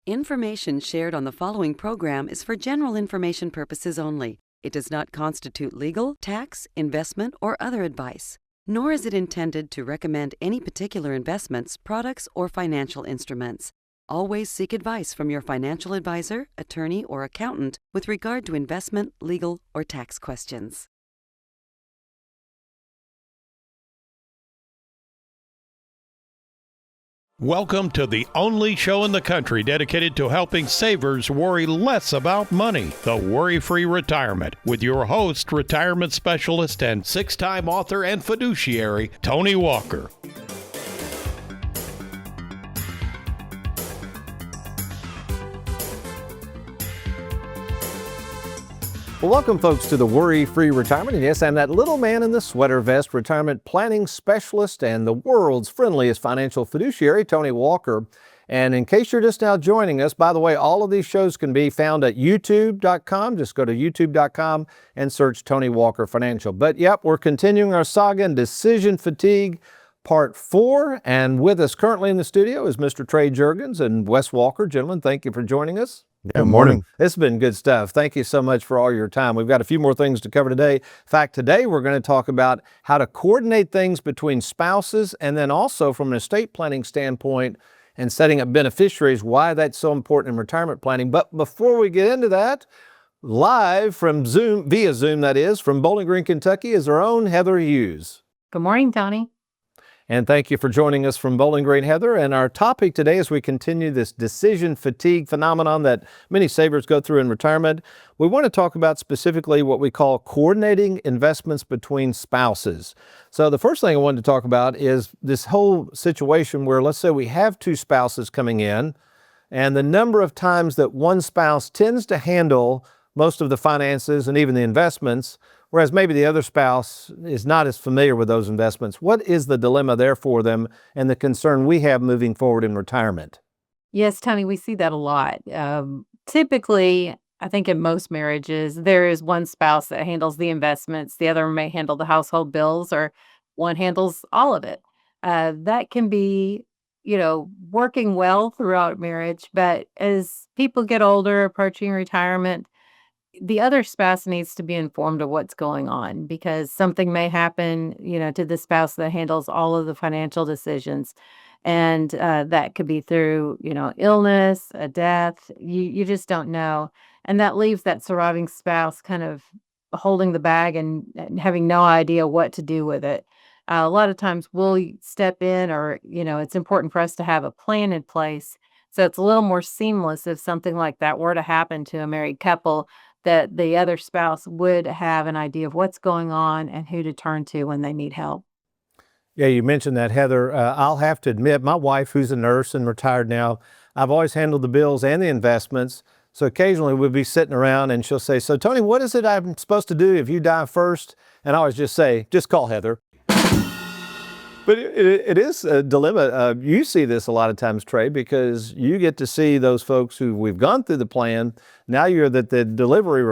Information shared on the following program is for general information purposes only. It does not constitute legal, tax, investment, or other advice, nor is it intended to recommend any particular investments, products, or financial instruments. Always seek advice from your financial advisor, attorney, or accountant with regard to investment, legal, or tax questions. Welcome to the only show in the country dedicated to helping savers worry less about money, the Worry-Free Retirement, with your host, retirement specialist and six-time author and fiduciary, Tony Walker. Well, welcome, folks, to the Worry-Free Retirement. And yes, I'm that little man in the sweater vest, retirement planning specialist and the world's friendliest financial fiduciary, Tony Walker. And in case you're just now joining us, by the way, all of these shows can be found at youtube.com. Just go to youtube.com and search Tony Walker Financial. But yep, we're continuing our saga in decision fatigue, part 4. And with us currently in the studio is Mr. Trey Juergens and Wes Walker. Gentlemen, thank you for joining us. Good morning. It's been good stuff. Thank you so much for all your time. We've got a few more things to cover today. In fact, today we're going to talk about how to coordinate things between spouses, and then also from an estate planning standpoint and setting up beneficiaries, why that's so important in retirement planning. But before we get into that, live from Zoom, via Zoom that is, from Bowling Green, Kentucky, is our own Heather Hughes. Good morning, Tony. And thank you for joining us from Bowling Green, Heather. And our topic today, as we continue this decision fatigue phenomenon that many savers go through in retirement, we want to talk about specifically what we call coordinating investments between spouses. So the first thing I wanted to talk about is this whole situation where, let's say we have two spouses coming in, and the number of times that one spouse tends to handle most of the finances and even the investments, whereas maybe the other spouse is not as familiar with those investments. What is the dilemma there for them and the concern we have moving forward in retirement? Yes, Tony, we see that a lot. Typically, I think in most marriages, there is one spouse that handles the investments, the other may handle the household bills, or one handles all of it. That can be, working well throughout marriage, but as people get older, approaching retirement, the other spouse needs to be informed of what's going on because something may happen, to the spouse that handles all of the financial decisions. And that could be through, illness, a death. You just don't know. And that leaves that surviving spouse kind of holding the bag and having no idea what to do with it. A lot of times we'll step in or, it's important for us to have a plan in place. So it's a little more seamless if something like that were to happen to a married couple, that the other spouse would have an idea of what's going on and who to turn to when they need help. Yeah, you mentioned that, Heather. I'll have to admit, my wife, who's a nurse and retired now, I've always handled the bills and the investments. So occasionally we'll be sitting around and she'll say, "So Tony, what is it I'm supposed to do if you die first?" And I always just say, "Just call Heather." But it is a dilemma. You see this a lot of times, Trey, because you get to see those folks who we've gone through the plan. Now you're at the delivery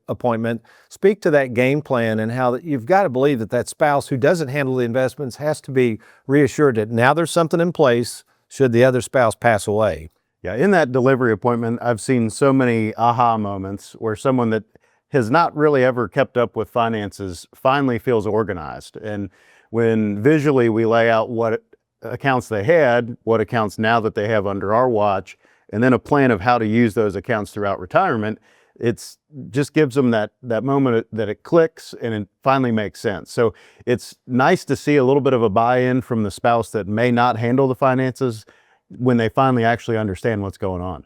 appointment. Speak to that game plan and how you've got to believe that spouse who doesn't handle the investments has to be reassured that now there's something in place should the other spouse pass away. Yeah, in that delivery appointment, I've seen so many aha moments where someone that has not really ever kept up with finances finally feels organized. And when visually we lay out what accounts they had, what accounts now that they have under our watch, and then a plan of how to use those accounts throughout retirement, it's just gives them that moment that it clicks and it finally makes sense. So it's nice to see a little bit of a buy-in from the spouse that may not handle the finances when they finally actually understand what's going on.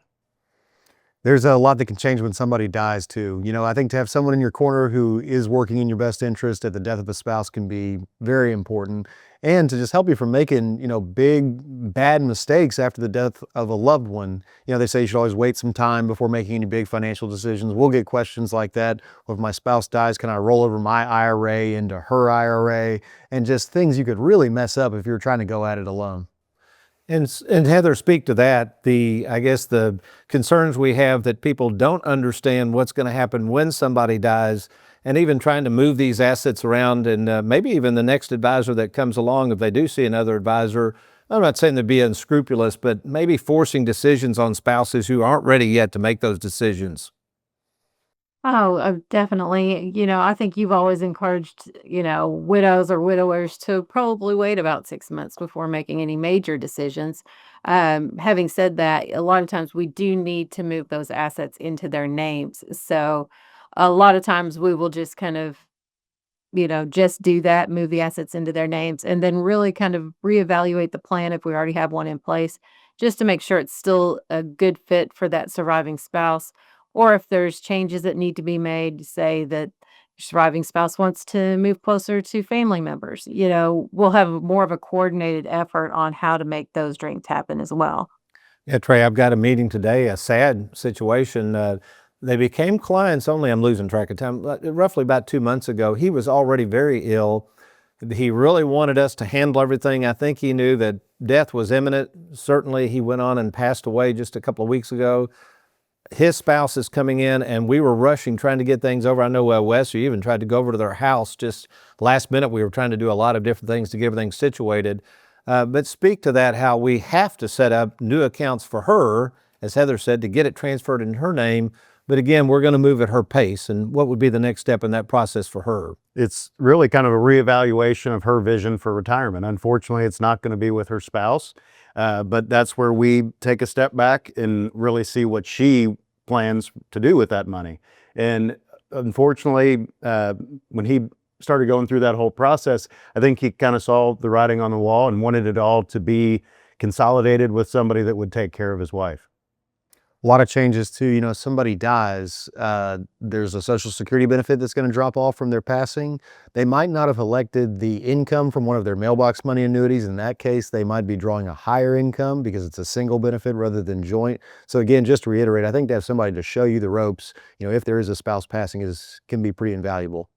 There's a lot that can change when somebody dies too. I think to have someone in your corner who is working in your best interest at the death of a spouse can be very important. And to just help you from making, big, bad mistakes after the death of a loved one. They say you should always wait some time before making any big financial decisions. We'll get questions like that. Or if my spouse dies, can I roll over my IRA into her IRA? And just things you could really mess up if you're trying to go at it alone. And Heather, speak to that, I guess the concerns we have that people don't understand what's going to happen when somebody dies, and even trying to move these assets around, and maybe even the next advisor that comes along, if they do see another advisor, I'm not saying to be unscrupulous, but maybe forcing decisions on spouses who aren't ready yet to make those decisions? Oh, definitely. I think you've always encouraged, widows or widowers to probably wait about 6 months before making any major decisions. Having said that, a lot of times we do need to move those assets into their names. So a lot of times we will just kind of just do that, move the assets into their names, and then really kind of reevaluate the plan if we already have one in place, just to make sure it's still a good fit for that surviving spouse. Or if there's changes that need to be made, say that surviving spouse wants to move closer to family members, we'll have more of a coordinated effort on how to make those dreams happen as well. Yeah, Trey, I've got a meeting today, a sad situation. They became clients only, I'm losing track of time, roughly about 2 months ago. He was already very ill. He really wanted us to handle everything. I think he knew that death was imminent. Certainly, he went on and passed away just a couple of weeks ago. His spouse is coming in, and we were rushing, trying to get things over. I know Wes, you even tried to go over to their house just last minute. We were trying to do a lot of different things to get everything situated. But speak to that, how we have to set up new accounts for her, as Heather said, to get it transferred in her name. But again, we're going to move at her pace. And what would be the next step in that process for her? It's really kind of a reevaluation of her vision for retirement. Unfortunately, it's not going to be with her spouse, but that's where we take a step back and really see what she plans to do with that money. And unfortunately, when he started going through that whole process, I think he kind of saw the writing on the wall and wanted it all to be consolidated with somebody that would take care of his wife. A lot of changes too. Somebody dies, there's a Social Security benefit that's going to drop off from their passing. They might not have elected the income from one of their mailbox money annuities. In that case, they might be drawing a higher income because it's a single benefit rather than joint. So again, just to reiterate, I think to have somebody to show you the ropes, if there is a spouse passing, can be pretty invaluable.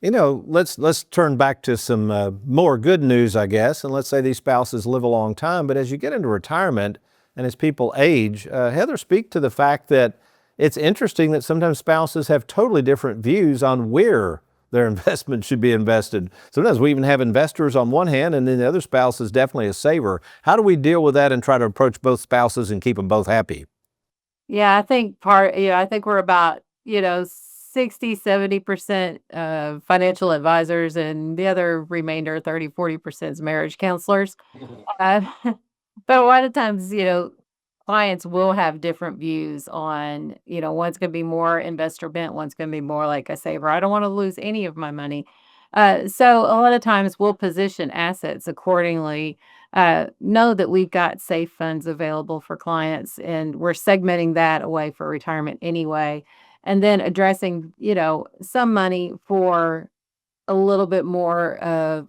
Let's turn back to some more good news, I guess, and let's say these spouses live a long time. But as you get into retirement and as people age, Heather, speak to the fact that it's interesting that sometimes spouses have totally different views on where their investment should be invested. Sometimes we even have investors on one hand, and then the other spouse is definitely a saver. How do we deal with that and try to approach both spouses and keep them both happy? Yeah, I think we're about, 60-70% financial advisors, and the other remainder, 30-40% is marriage counselors. Uh, but a lot of times, clients will have different views on, one's going to be more investor bent, one's going to be more like a saver. I don't want to lose any of my money. So a lot of times we'll position assets accordingly. Know that we've got safe funds available for clients, and we're segmenting that away for retirement anyway. And then addressing, some money for a little bit more of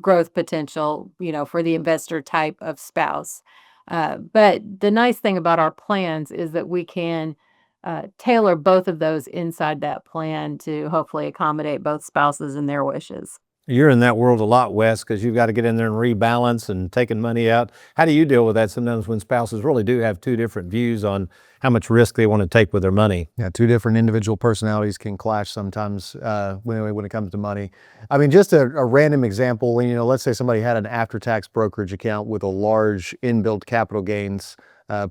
growth potential, for the investor type of spouse. But the nice thing about our plans is that we can tailor both of those inside that plan to hopefully accommodate both spouses and their wishes. You're in that world a lot, Wes, because you've got to get in there and rebalance and taking money out. How do you deal with that sometimes when spouses really do have two different views on how much risk they want to take with their money? Yeah, two different individual personalities can clash sometimes when it comes to money. I mean, just a random example, let's say somebody had an after-tax brokerage account with a large inbuilt capital gains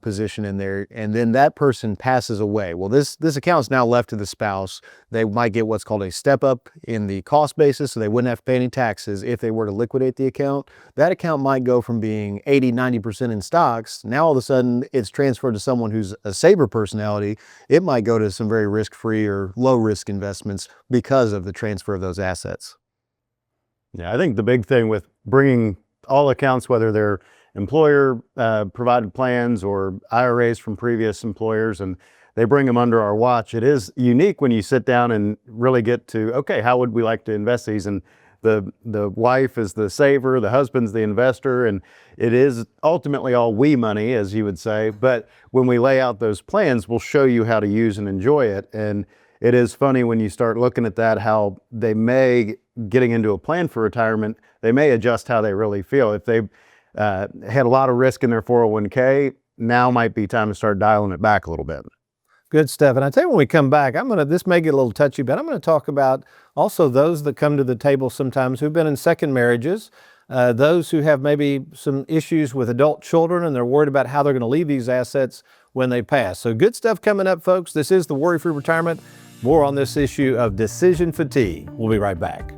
position in there, and then that person passes away. Well, this account is now left to the spouse. They might get what's called a step up in the cost basis, so they wouldn't have to pay any taxes if they were to liquidate the account. That account might go from being 80-90% in stocks. Now all of a sudden it's transferred to someone who's a saver personality. It might go to some very risk-free or low-risk investments because of the transfer of those assets. Yeah, I think the big thing with bringing all accounts, whether they're employer provided plans or IRAs from previous employers, and they bring them under our watch, it is unique when you sit down and really get to, okay, how would we like to invest these? And the wife is the saver, the husband's the investor, and it is ultimately all we money, as you would say. But when we lay out those plans, we'll show you how to use and enjoy it. And it is funny when you start looking at that, how they may, getting into a plan for retirement, they may adjust how they really feel. If they had a lot of risk in their 401k, now might be time to start dialing it back a little bit. Good stuff. And I tell you, when we come back, this may get a little touchy, but I'm going to talk about also those that come to the table sometimes who've been in second marriages. those who have maybe some issues with adult children and they're worried about how they're going to leave these assets when they pass. So good stuff coming up, folks. This is the Worry-Free Retirement. More on this issue of decision fatigue. We'll be right back.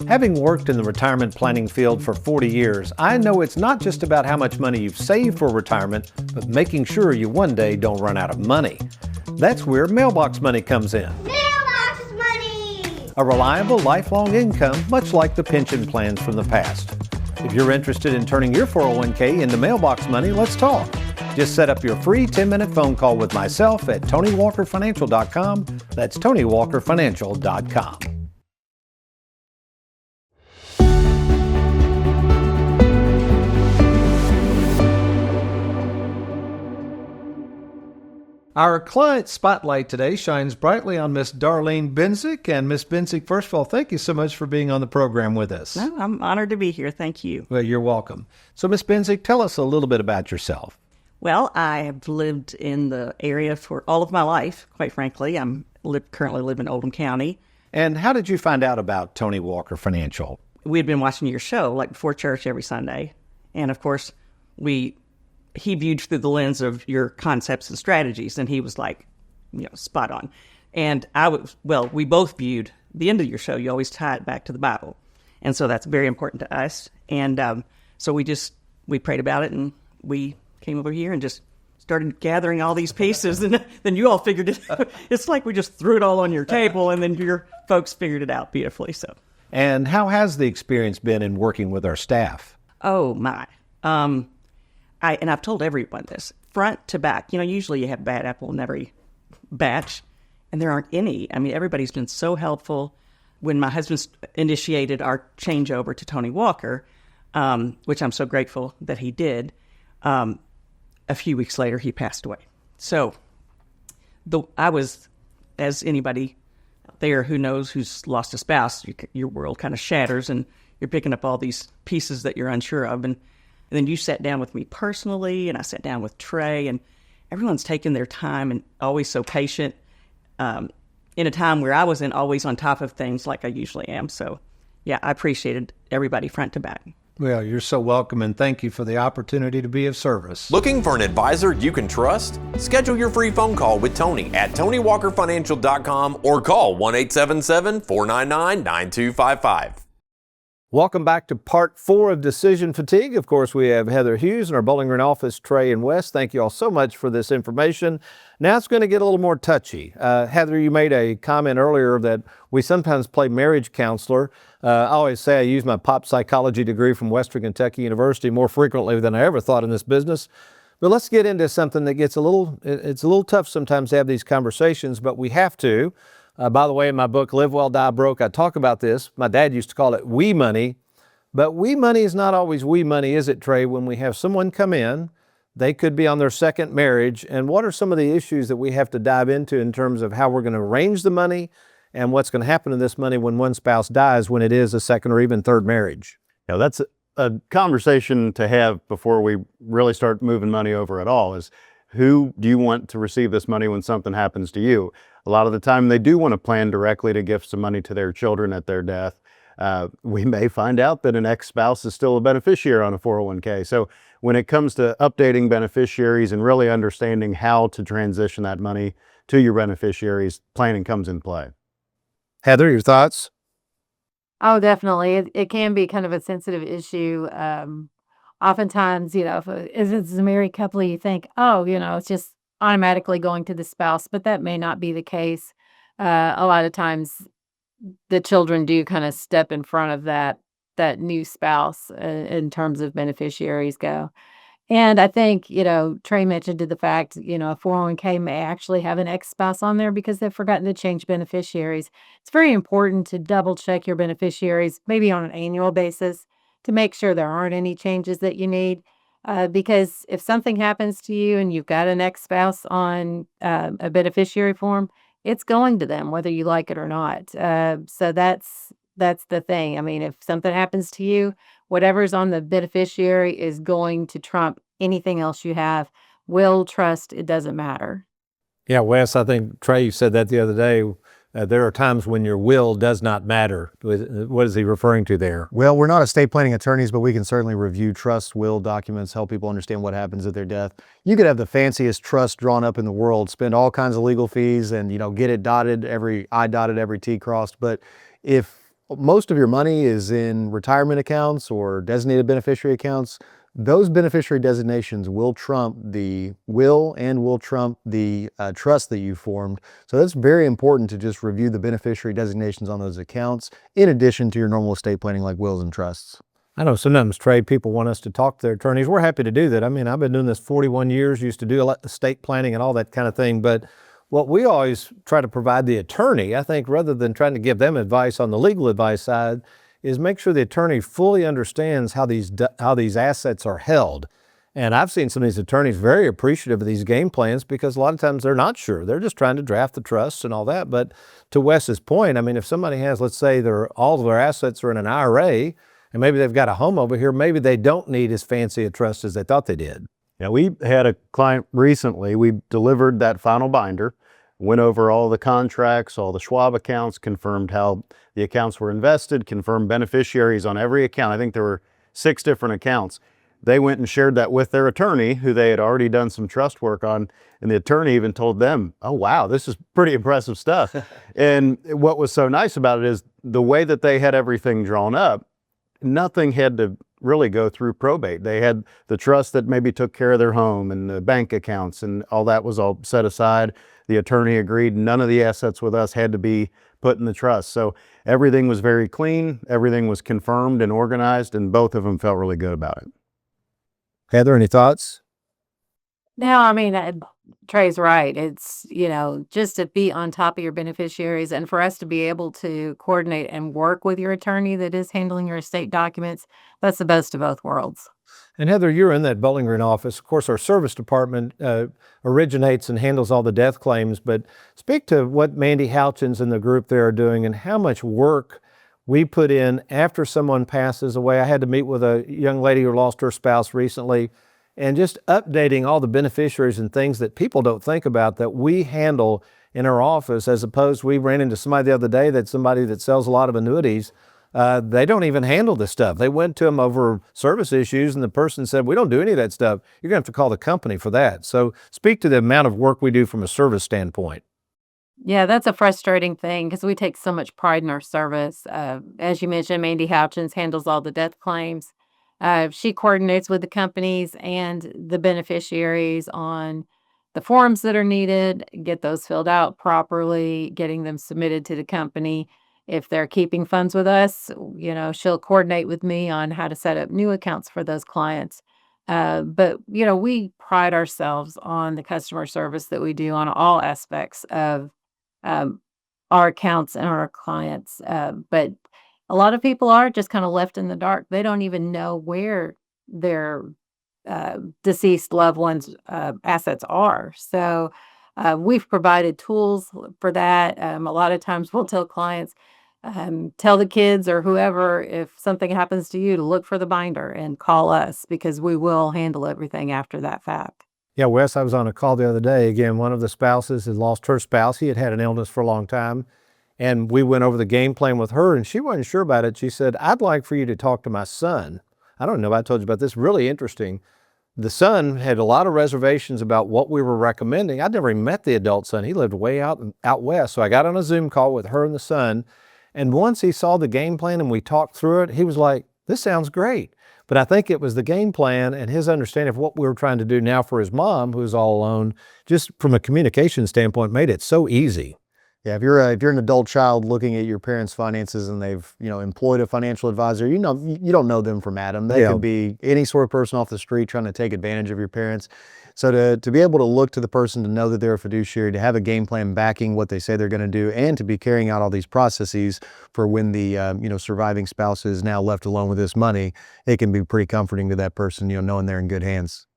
Having worked in the retirement planning field for 40 years, I know it's not just about how much money you've saved for retirement, but making sure you one day don't run out of money. That's where mailbox money comes in. Mailbox money! A reliable, lifelong income, much like the pension plans from the past. If you're interested in turning your 401k into mailbox money, let's talk. Just set up your free 10-minute phone call with myself at TonyWalkerFinancial.com. That's TonyWalkerFinancial.com. Our client spotlight today shines brightly on Miss Darlene Benzik. And Miss Benzik, first of all, thank you so much for being on the program with us. No, I'm honored to be here. Thank you. Well, you're welcome. So, Miss Benzik, tell us a little bit about yourself. Well, I have lived in the area for all of my life, quite frankly. Currently live in Oldham County. And how did you find out about Tony Walker Financial? We had been watching your show, like before church every Sunday. And of course, he viewed through the lens of your concepts and strategies, and he was like, spot on. And we both viewed the end of your show. You always tie it back to the Bible. And so that's very important to us. And so we prayed about it, and we came over here and just started gathering all these pieces. And then you all figured it out. It's like we just threw it all on your table, and then your folks figured it out beautifully. So. And how has the experience been in working with our staff? Oh, my. And I've told everyone this, front to back. Usually you have bad apple in every batch, and there aren't any. I mean, everybody's been so helpful. When my husband initiated our changeover to Tony Walker, which I'm so grateful that he did, a few weeks later he passed away. So I was, as anybody out there who knows who's lost a spouse, your world kind of shatters, and you're picking up all these pieces that you're unsure of. And then you sat down with me personally, and I sat down with Trey, and everyone's taken their time and always so patient in a time where I wasn't always on top of things like I usually am. So, yeah, I appreciated everybody front to back. Well, you're so welcome, and thank you for the opportunity to be of service. Looking for an advisor you can trust? Schedule your free phone call with Tony at TonyWalkerFinancial.com or call 1-877-499-9255. Welcome back to part 4 of Decision Fatigue. Of course, we have Heather Hughes in our Bowling Green office, Trey and Wes. Thank you all so much for this information. Now it's going to get a little more touchy. Heather, you made a comment earlier that we sometimes play marriage counselor. I always say I use my pop psychology degree from Western Kentucky University more frequently than I ever thought in this business. But let's get into something that it's a little tough sometimes to have these conversations, but we have to. By the way, in my book, Live Well, Die Broke, I talk about this. My dad used to call it wee money. But wee money is not always wee money, is it, Trey? When we have someone come in, they could be on their second marriage. And what are some of the issues that we have to dive into in terms of how we're going to arrange the money and what's going to happen to this money when one spouse dies when it is a second or even third marriage? That's a conversation to have before we really start moving money over at all is, who do you want to receive this money when something happens to you? A lot of the time they do want to plan directly to give some money to their children at their death. We may find out that an ex-spouse is still a beneficiary on a 401k. So when it comes to updating beneficiaries and really understanding how to transition that money to your beneficiaries, planning comes in play. Heather, your thoughts? Oh, definitely. It can be kind of a sensitive issue. Oftentimes, if it's a married couple, you think, it's just automatically going to the spouse, but that may not be the case. A lot of times the children do kind of step in front of that new spouse in terms of beneficiaries go. And I think, Trey mentioned to the fact, a 401k may actually have an ex-spouse on there because they've forgotten to change beneficiaries. It's very important to double check your beneficiaries, maybe on an annual basis, to make sure there aren't any changes that you need. Because if something happens to you and you've got an ex-spouse on a beneficiary form, it's going to them whether you like it or not. So that's the thing. I mean, if something happens to you, whatever's on the beneficiary is going to trump anything else you have. Will, trust, it doesn't matter. Yeah, Wes, I think Trey said that the other day. There are times when your will does not matter. What is he referring to there? Well, we're not estate planning attorneys, but we can certainly review trust, will documents, help people understand what happens at their death. You could have the fanciest trust drawn up in the world, spend all kinds of legal fees and, get it dotted, every I dotted, every T crossed. But if most of your money is in retirement accounts or designated beneficiary accounts, those beneficiary designations will trump the will and will trump the trust that you formed. So that's very important to just review the beneficiary designations on those accounts in addition to your normal estate planning like wills and trusts. I know sometimes, Trey, people want us to talk to their attorneys. We're happy to do that. I mean, I've been doing this 41 years, used to do a lot of estate planning and all that kind of thing. But what we always try to provide the attorney, I think, rather than trying to give them advice on the legal advice side, is make sure the attorney fully understands how these assets are held. And I've seen some of these attorneys very appreciative of these game plans because a lot of times they're not sure. They're just trying to draft the trusts and all that. But to Wes's point, I mean, if somebody has, let's say, all of their assets are in an IRA, and maybe they've got a home over here, maybe they don't need as fancy a trust as they thought they did. Yeah, we had a client recently. We delivered that final binder, went over all the contracts, all the Schwab accounts, confirmed how the accounts were invested, confirmed beneficiaries on every account. I think there were 6 different accounts. They went and shared that with their attorney, who they had already done some trust work on, and the attorney even told them, oh, wow, this is pretty impressive stuff. And what was so nice about it is the way that they had everything drawn up, nothing had to really go through probate. They had the trust that maybe took care of their home and the bank accounts, and all that was all set aside. The attorney agreed none of the assets with us had to be put in the trust. So everything was very clean, everything was confirmed and organized, and both of them felt really good about it. Heather, any thoughts? No, I mean, Trey's right. It's, just to be on top of your beneficiaries and for us to be able to coordinate and work with your attorney that is handling your estate documents, that's the best of both worlds. And Heather, you're in that Bowling Green office. Of course, our service department originates and handles all the death claims, but speak to what Mandy Houchins and the group there are doing and how much work we put in after someone passes away. I had to meet with a young lady who lost her spouse recently, and just updating all the beneficiaries and things that people don't think about that we handle in our office, as opposed, we ran into somebody the other day that's somebody that sells a lot of annuities. They don't even handle this stuff. They went to them over service issues, and the person said, we don't do any of that stuff. You're going to have to call the company for that. So speak to the amount of work we do from a service standpoint. Yeah, that's a frustrating thing because we take so much pride in our service. As you mentioned, Mandy Houchins handles all the death claims. She coordinates with the companies and the beneficiaries on the forms that are needed, get those filled out properly, getting them submitted to the company. If they're keeping funds with us, she'll coordinate with me on how to set up new accounts for those clients. But we pride ourselves on the customer service that we do on all aspects of um, our accounts and our clients. But a lot of people are just kind of left in the dark. They don't even know where their deceased loved ones' assets are. So we've provided tools for that. A lot of times we'll tell clients, tell the kids or whoever, if something happens to you, to look for the binder and call us because we will handle everything after that fact. Yeah, Wes, I was on a call the other day. Again, one of the spouses had lost her spouse. He had had an illness for a long time. And we went over the game plan with her, and she wasn't sure about it. She said, I'd like for you to talk to my son. I don't know if I told you about this. Really interesting. The son had a lot of reservations about what we were recommending. I'd never even met the adult son. He lived way out west. So I got on a Zoom call with her and the son. And once he saw the game plan and we talked through it, he was like, this sounds great. But I think it was the game plan and his understanding of what we were trying to do now for his mom, who's all alone, just from a communication standpoint, made it so easy. Yeah, if you're an adult child looking at your parents' finances and they've employed a financial advisor, you don't know them from Adam. They could be any sort of person off the street trying to take advantage of your parents. So to be able to look to the person to know that they're a fiduciary, to have a game plan backing what they say they're going to do, and to be carrying out all these processes for when the surviving spouse is now left alone with this money, it can be pretty comforting to that person, knowing they're in good hands.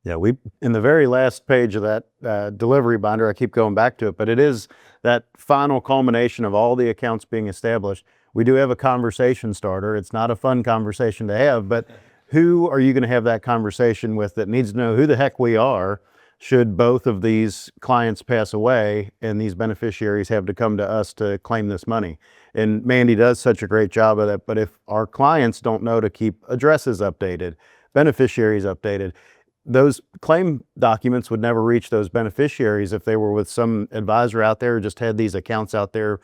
Yeah, we in the very last page of that delivery binder, I keep going back to it, but it is that final culmination of all the accounts being established. We do have a conversation starter. It's not a fun conversation to have, but who are you going to have that conversation with that needs to know who the heck we are should both of these clients pass away and these beneficiaries have to come to us to claim this money? And Mandy does such a great job of that, but if our clients don't know to keep addresses updated, beneficiaries updated, those claim documents would never reach those beneficiaries if they were with some advisor out there who just had these accounts out there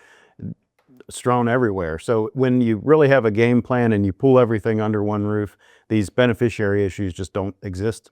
strewn everywhere. So when you really have a game plan and you pull everything under one roof, these beneficiary issues just don't exist.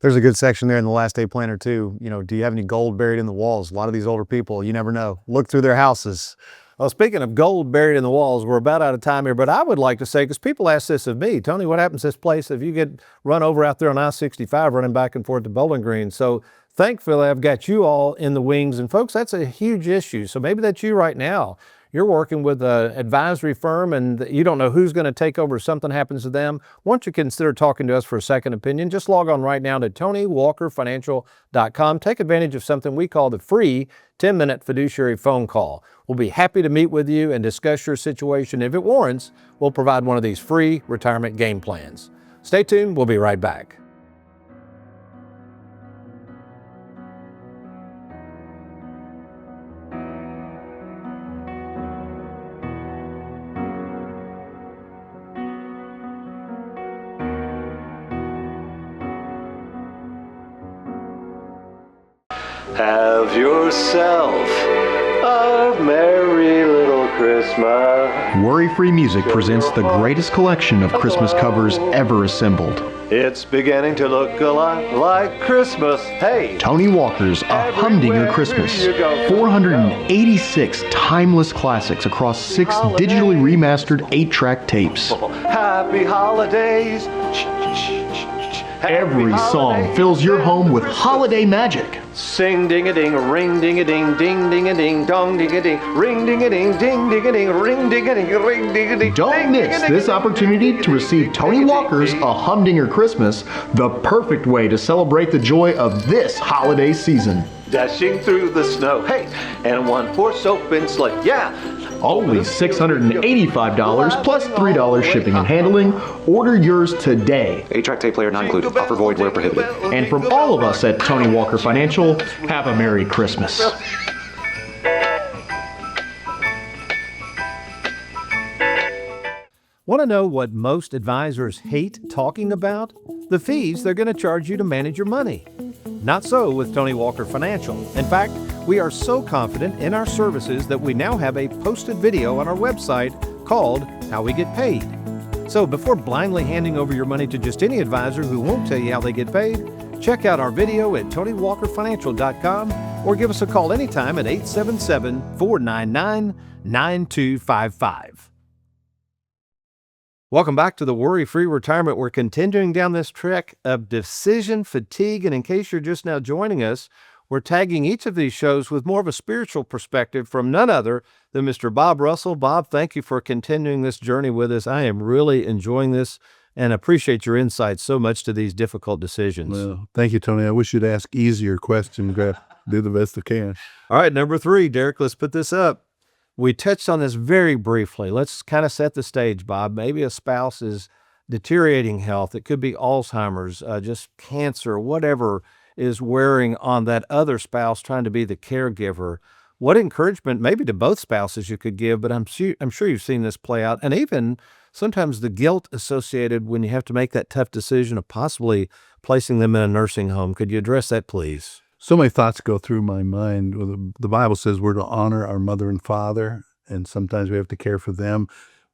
There's a good section there in the last day planner too. You know, do you have any gold buried in the walls? A lot of these older people, you never know. Look through their houses. Well, speaking of gold buried in the walls, we're about out of time here, but I would like to say, because people ask this of me, Tony, what happens to this place if you get run over out there on I-65 running back and forth to Bowling Green? So thankfully, I've got you all in the wings, and folks, that's a huge issue. So maybe that's you right now. You're working with an advisory firm and you don't know who's going to take over if something happens to them. Why don't you consider talking to us for a second opinion? Just log on right now to TonyWalkerFinancial.com. Take advantage of something we call the free 10-minute fiduciary phone call. We'll be happy to meet with you and discuss your situation. If it warrants, we'll provide one of these free retirement game plans. Stay tuned. We'll be right back. Have yourself a merry little Christmas. WorryFree Music presents the greatest collection of Christmas covers ever assembled. It's beginning to look a lot like Christmas. Hey! Tony Walker's A Humdinger Christmas. 486 timeless classics across 6 digitally remastered 8-track tapes. Happy holidays! Every song fills your home with holiday magic. Sing ding a ding, ring ding a ding, ding ding a ding, dong ding a ding, ring ding a ding, ding ding a ding, ring ding a ding, ring ding a ding. Don't miss this opportunity to receive Tony Walker's A Humdinger Christmas, the perfect way to celebrate the joy of this holiday season. Dashing through the snow, hey, and one horse open sleigh, yeah. Only $685 plus $3 shipping and handling. Order yours today. 8-track tape player not included. Offer void where prohibited. And from all of us at Tony Walker Financial, have a Merry Christmas. Want to know what most advisors hate talking about? The fees they're going to charge you to manage your money. Not so with Tony Walker Financial. In fact, we are so confident in our services that we now have a posted video on our website called How We Get Paid. So before blindly handing over your money to just any advisor who won't tell you how they get paid, check out our video at TonyWalkerFinancial.com or give us a call anytime at 877-499-9255. Welcome back to the Worry-Free Retirement. We're continuing down this trek of decision fatigue, and in case you're just now joining us, we're tagging each of these shows with more of a spiritual perspective from none other than Mr. Bob Russell. Bob, thank you for continuing this journey with us. I am really enjoying this and appreciate your insights so much to these difficult decisions. Well, thank you, Tony. I wish you'd ask easier questions. Do the best I can. All right, number 3, Derek, let's put this up. We touched on this very briefly. Let's kind of set the stage, Bob. Maybe a spouse is deteriorating health. It could be Alzheimer's, just cancer, whatever is wearing on that other spouse trying to be the caregiver. What encouragement maybe to both spouses you could give, but I'm sure you've seen this play out, and even sometimes the guilt associated when you have to make that tough decision of possibly placing them in a nursing home. Could you address that, please? So many thoughts go through my mind. Well, the Bible says we're to honor our mother and father, and sometimes we have to care for them.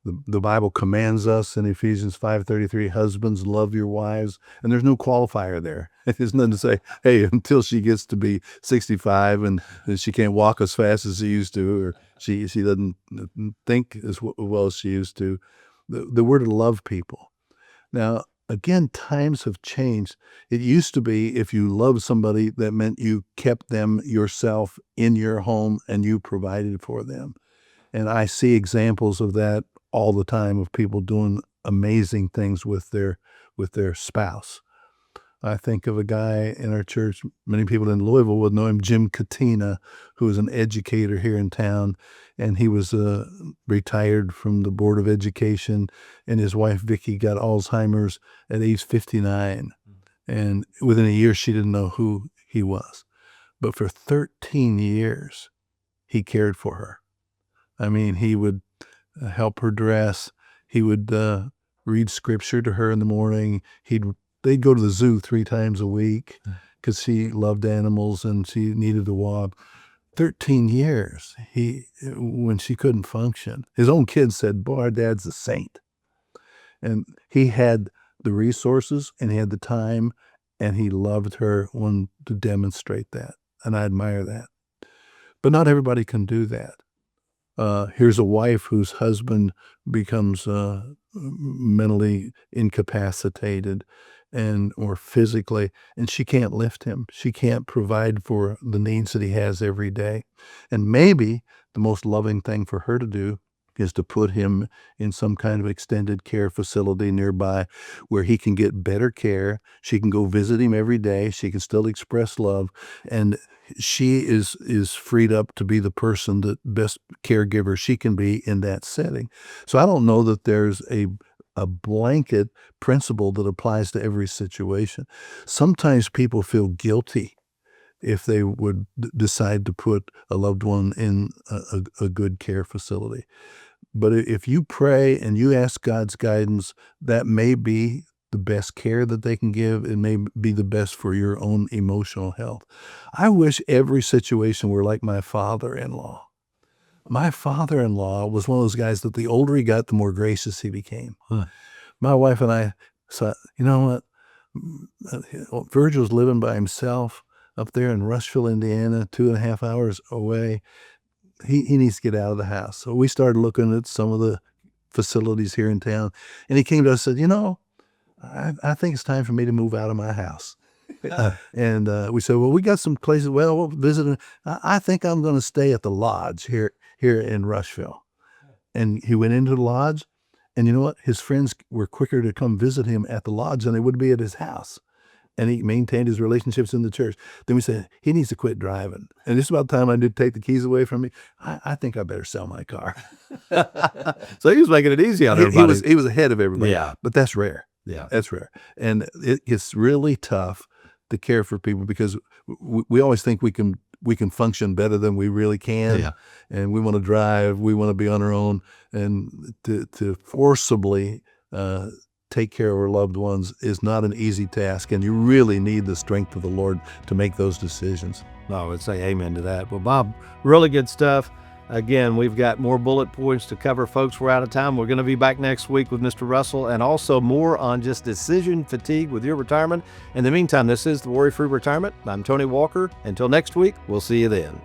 The Bible commands us in Ephesians 5:33, husbands, love your wives. And there's no qualifier there. There's nothing to say, hey, until she gets to be 65 and she can't walk as fast as she used to, or she doesn't think as well as she used to. We're to love people. Now, again, times have changed. It used to be if you loved somebody, that meant you kept them yourself in your home and you provided for them. And I see examples of that all the time, of people doing amazing things with their spouse. I think of a guy in our church, many people in Louisville would know him, Jim Katina, who was an educator here in town. And he was retired from the Board of Education. And his wife, Vicki, got Alzheimer's at age 59. And within a year, she didn't know who he was. But for 13 years, he cared for her. I mean, he would help her dress. He would read scripture to her in the morning. They'd go to the zoo 3 times a week because she loved animals and she needed to walk. 13 years, when she couldn't function. His own kids said, boy, our dad's a saint. And he had the resources and he had the time and he loved her to demonstrate that. And I admire that. But not everybody can do that. Here's a wife whose husband becomes mentally incapacitated or physically, and she can't lift him. She can't provide for the needs that he has every day. And maybe the most loving thing for her to do is to put him in some kind of extended care facility nearby where he can get better care. She can go visit him every day. She can still express love. And she is freed up to be the person, the best caregiver she can be in that setting. So I don't know that there's a blanket principle that applies to every situation. Sometimes people feel guilty if they would decide to put a loved one in a good care facility. But if you pray and you ask God's guidance, that may be the best care that they can give. It may be the best for your own emotional health. I wish every situation were like my father-in-law. My father-in-law was one of those guys that the older he got, the more gracious he became. My wife and I thought, you know what? Virgil's living by himself up there in Rushville, Indiana, 2.5 hours away. He needs to get out of the house. So we started looking at some of the facilities here in town. And he came to us and said, you know, I think it's time for me to move out of my house. And we said, well, we got some places. Well, we'll visit. I think I'm going to stay at the lodge here in Rushville. And he went into the lodge. And you know what? His friends were quicker to come visit him at the lodge than they would be at his house. And he maintained his relationships in the church. Then we said, he needs to quit driving. And just about the time I did take the keys away from me, I think I better sell my car. So he was making it easy on everybody. He was ahead of everybody. Yeah. But that's rare. Yeah. That's rare. And it's really tough to care for people because we always think we can function better than we really can. Yeah. And we want to drive, we want to be on our own. And to forcibly take care of our loved ones is not an easy task, and you really need the strength of the Lord to make those decisions. I would say amen to that. Well, Bob, really good stuff. Again, we've got more bullet points to cover, folks. We're out of time. We're going to be back next week with Mr. Russell and also more on just decision fatigue with your retirement. In the meantime, this is the Worry-Free Retirement. I'm Tony Walker. Until next week, we'll see you then.